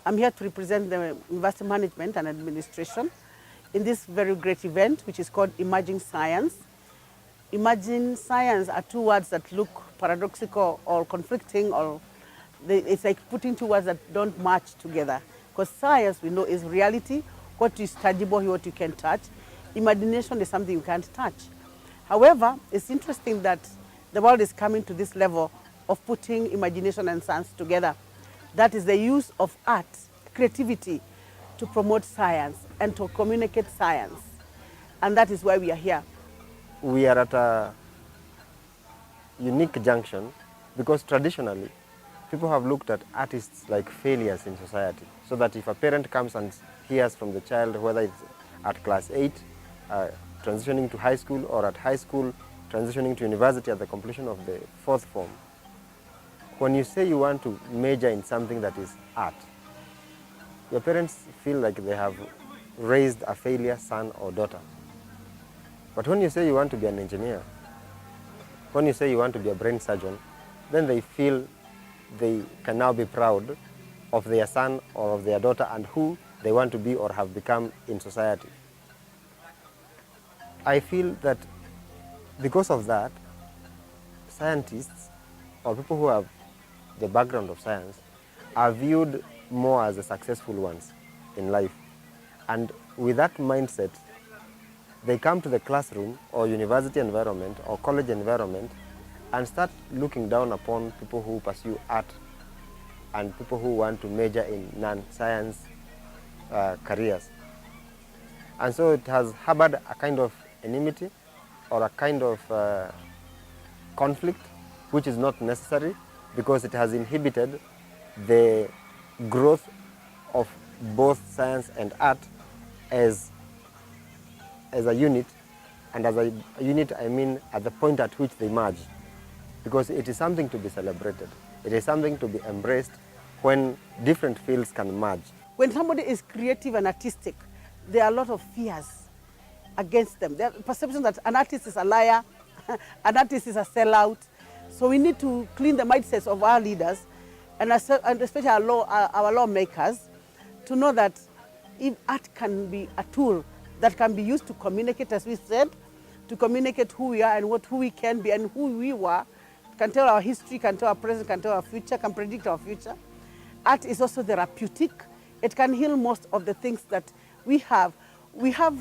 I'm here to represent the university management and administration in this very great event, which is called Emerging Science. Emerging science are two words that look paradoxical or conflicting, or it's like putting two words that don't match together. Because science, we know, is reality, what is tangible, what you can touch. Imagination is something you can't touch. However, it's interesting that the world is coming to this level of putting imagination and science together. That is the use of art, creativity, to promote science and to communicate science. And that is why we are here. We are at a unique junction because traditionally people have looked at artists like failures in society, so that if a parent comes and hears from the child, whether it's at class 8, transitioning to high school, or at high school, transitioning to university at the completion of the 4th form, when you say you want to major in something that is art, your parents feel like they have raised a failure son or daughter. But when you say you want to be an engineer, when you say you want to be a brain surgeon, then they feel they can now be proud of their son or of their daughter and who they want to be or have become in society. I feel that because of that, scientists or people who have the background of science are viewed more as the successful ones in life. And with that mindset, they come to the classroom or university environment or college environment and start looking down upon people who pursue art and people who want to major in non-science careers. And so it has harbored a kind of enmity or a kind of conflict, which is not necessary because it has inhibited the growth of both science and art as a unit, and as a unit I mean at the point at which they merge, because it is something to be celebrated. It is something to be embraced when different fields can merge. When somebody is creative and artistic, there are a lot of fears against them. There are perceptions that an artist is a liar, an artist is a sellout. So we need to clean the mindsets of our leaders and especially our lawmakers to know that if art can be a tool that can be used to communicate, as we said, to communicate who we are and who we can be and who we were, can tell our history, can tell our present, can tell our future, can predict our future. Art is also therapeutic. It can heal most of the things that we have. We have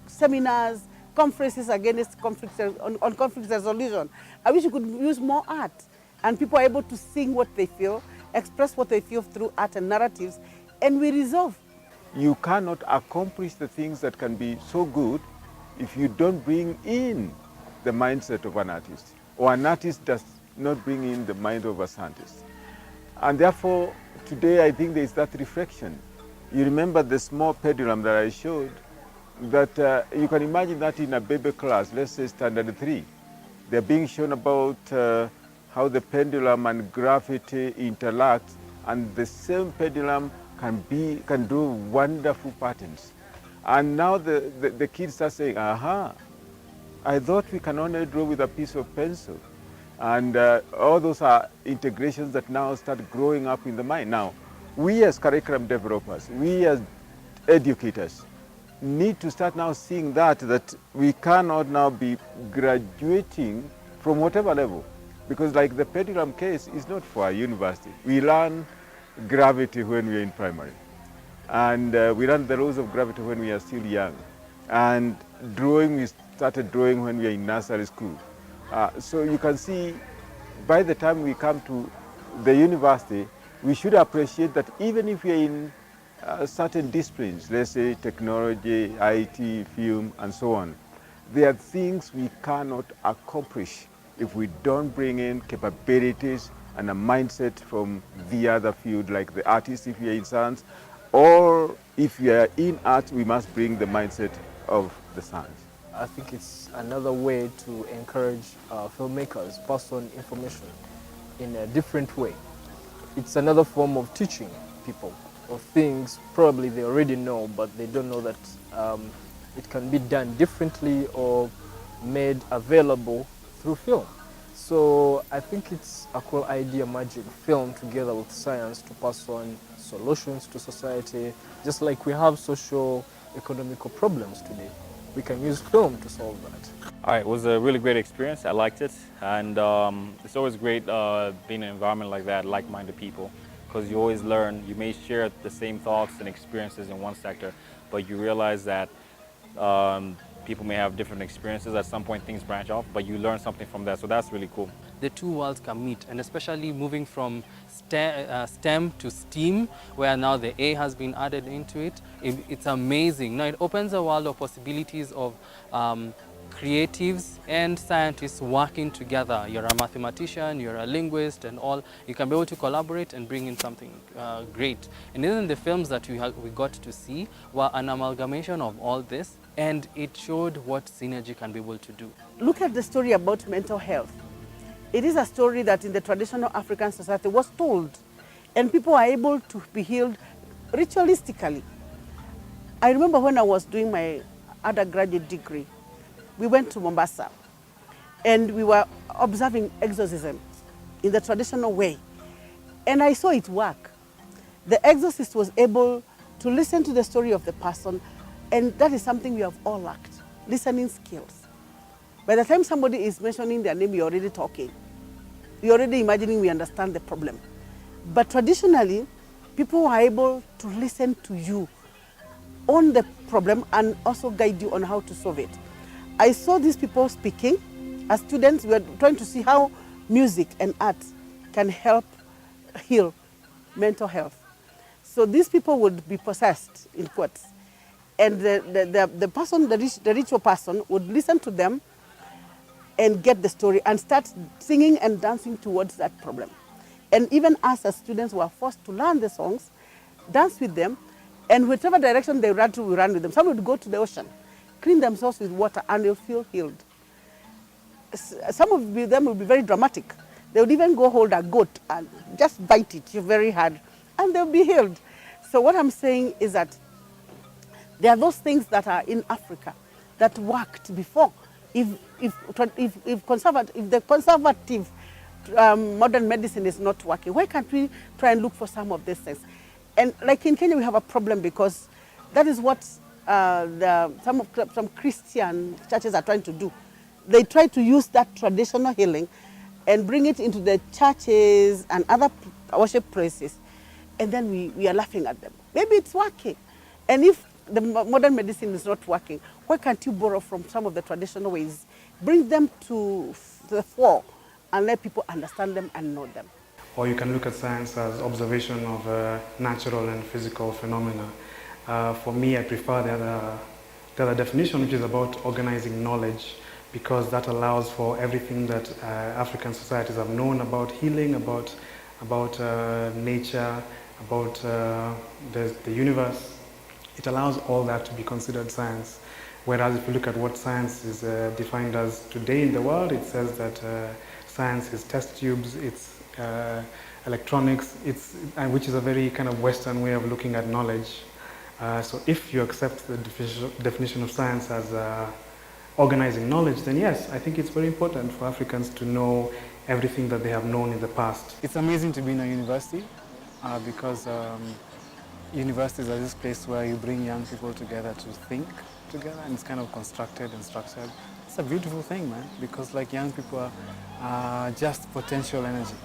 seminars, conferences against conflict, on conflict resolution. I wish we could use more art, and people are able to sing what they feel, express what they feel through art and narratives, and we resolve. You cannot accomplish the things that can be so good if you don't bring in the mindset of an artist, or an artist does not bring in the mind of a scientist. And therefore, today I think there is that reflection. You remember the small pendulum that I showed, that you can imagine that in a baby class, let's say standard 3. They're being shown about how the pendulum and gravity interact, and the same pendulum can do wonderful patterns. And now the kids are saying, aha, I thought we can only draw with a piece of pencil. And all those are integrations that now start growing up in the mind. Now, we as curriculum developers, we as educators, need to start now seeing that we cannot now be graduating from whatever level. Because like the pendulum case is not for a university. We learn gravity when we are in primary. And we learn the laws of gravity when we are still young. And drawing, we started drawing when we are in nursery school. So you can see, by the time we come to the university, we should appreciate that even if we are in certain disciplines, let's say technology, IT, film, and so on, there are things we cannot accomplish if we don't bring in capabilities and a mindset from the other field, like the artist if we are in science, or if we are in art, we must bring the mindset of the science. I think it's another way to encourage filmmakers, pass on information in a different way. It's another form of teaching people of things probably they already know, but they don't know that it can be done differently or made available through film. So I think it's a cool idea merging film together with science to pass on solutions to society, just like we have social economical problems today. We can use film to solve that. All right, it was a really great experience. I liked it, and it's always great being in an environment like that, like-minded people, because you always learn. You may share the same thoughts and experiences in one sector, but you realize that people may have different experiences. At some point, things branch off, but you learn something from that, so that's really cool. The two worlds can meet, and especially moving from STEM to STEAM, where now the A has been added into it. It's amazing. Now it opens a world of possibilities of creatives and scientists working together. You're a mathematician, you're a linguist, and all. You can be able to collaborate and bring in something great. And even the films that we got to see were an amalgamation of all this, and it showed what synergy can be able to do. Look at the story about mental health. It is a story that in the traditional African society was told, and people are able to be healed ritualistically. I remember when I was doing my undergraduate degree, we went to Mombasa, and we were observing exorcism in the traditional way, and I saw it work. The exorcist was able to listen to the story of the person, and that is something we have all lacked, listening skills. By the time somebody is mentioning their name, you're already talking. You're already imagining we understand the problem. But traditionally, people are able to listen to you on the problem and also guide you on how to solve it. I saw these people speaking. As students, we were trying to see how music and art can help heal mental health. So these people would be possessed, in quotes. And the person, the ritual person, would listen to them and get the story and start singing and dancing towards that problem. And even us as students were forced to learn the songs, dance with them, and whichever direction they ran to, we ran with them. Some would go to the ocean, clean themselves with water, and they'll feel healed. Some of them will be very dramatic. They would even go hold a goat and just bite it very hard, and they'll be healed. So what I'm saying is that there are those things that are in Africa that worked before. If the conservative modern medicine is not working, why can't we try and look for some of these things? And like in Kenya, we have a problem because that is what some Christian churches are trying to do. They try to use that traditional healing and bring it into the churches and other worship places, and then we are laughing at them. Maybe it's working. And if the modern medicine is not working, why can't you borrow from some of the traditional ways, bring them to the fore, and let people understand them and know them? Or you can look at science as observation of natural and physical phenomena. For me, I prefer the other definition, which is about organizing knowledge, because that allows for everything that African societies have known about healing, about nature, about the universe. It allows all that to be considered science. Whereas if you look at what science is defined as today in the world, it says that science is test tubes, it's electronics, which is a very kind of Western way of looking at knowledge. So if you accept the definition of science as organizing knowledge, then yes, I think it's very important for Africans to know everything that they have known in the past. It's amazing to be in a university because universities are this place where you bring young people together to think together, and it's kind of constructed and structured. It's a beautiful thing, man, because like young people are just potential energy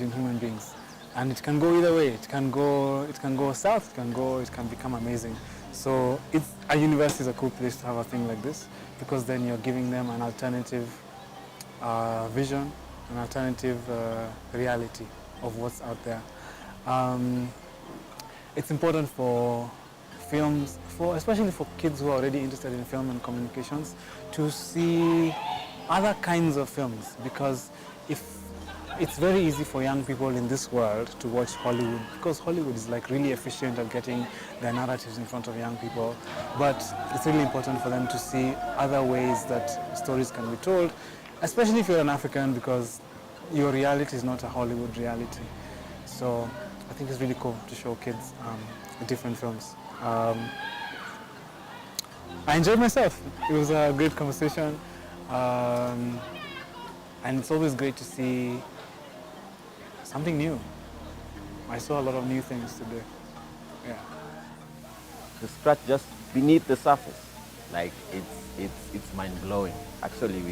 in human beings, and it can go either way. It can go south. It can become amazing. So a university is a cool place to have a thing like this, because then you're giving them an alternative vision, an alternative reality of what's out there. It's important for films, especially for kids who are already interested in film and communications, to see other kinds of films, because it's very easy for young people in this world to watch Hollywood, because Hollywood is like really efficient at getting their narratives in front of young people, but it's really important for them to see other ways that stories can be told, especially if you're an African, because your reality is not a Hollywood reality. So I think it's really cool to show kids different films. I enjoyed myself. It was a great conversation. And it's always great to see something new. I saw a lot of new things today. Yeah. To scratch just beneath the surface, like it's mind blowing. Actually,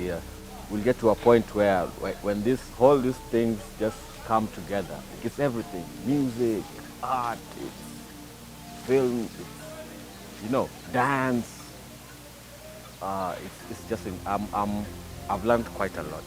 we'll get to a point where when all these things just come together, it's everything: music, art, it's film, it's, dance. It's just I've learned quite a lot.